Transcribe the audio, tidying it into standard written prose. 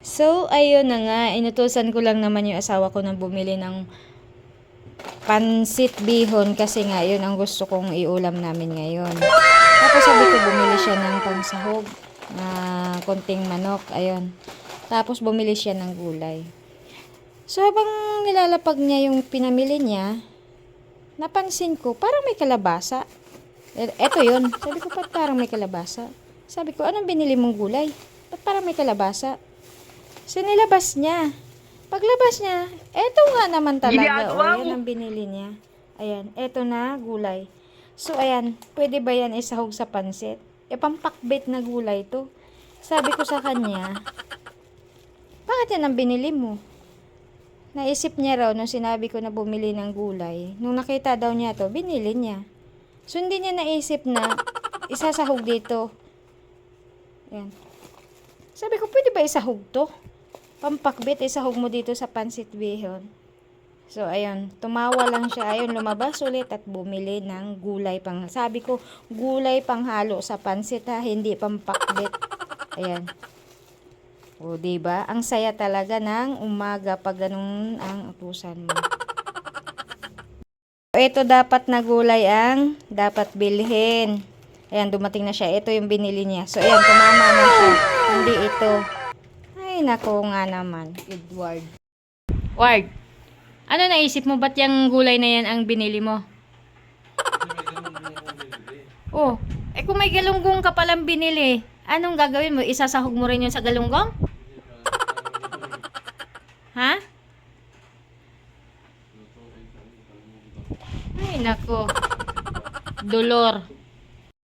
So, ayun na nga, inutusan ko lang naman yung asawa ko na bumili ng pansit bihon kasi nga yun ang gusto kong iulam namin ngayon. Tapos sabi ko bumili siya ng pangsahog na konting manok, ayun. Tapos bumili siya ng gulay. So, habang nilalapag niya yung pinamili niya, napansin ko, parang may kalabasa. Eto yun. Sabi ko, ba't parang may kalabasa? Sabi ko, anong binili mong gulay? Ba't parang may kalabasa? So, nilabas niya. Paglabas niya, eto nga naman talaga. O, yan ang binili niya. Ayan, eto na, gulay. So, ayan, pwede ba yan isahog sa pansit? E, pampakbet na gulay to. Sabi ko sa kanya, bakit yan ang binili mo? Naisip niya raw nung sinabi ko na bumili ng gulay. Nung nakita daw niya to, binili niya. So, hindi niya naisip na isasahog dito. Ayan. Sabi ko, pwede ba isahog to? Pampakbit, isahog mo dito sa pansit bihon. So, ayun. Tumawa lang siya. Ayun, lumabas ulit at bumili ng gulay pang... Sabi ko, gulay pang halo sa pansit ha, hindi pampakbit. Ayan. O, diba? Ang saya talaga ng umaga pag ganun ang utusan mo. Ito dapat na gulay ang dapat bilhin. Ayan, dumating na siya. Ito yung binili niya. So, ayan, tumama na siya. Hindi ito. Ay, nako nga naman. Edward. Ward, ano naisip mo? Ba't yung gulay na yan ang binili mo? Oh, eh kung may galunggong ka palang binili, anong gagawin mo? Isasahog mo rin yun sa galunggong? Ha? Ay, nako. Dolor.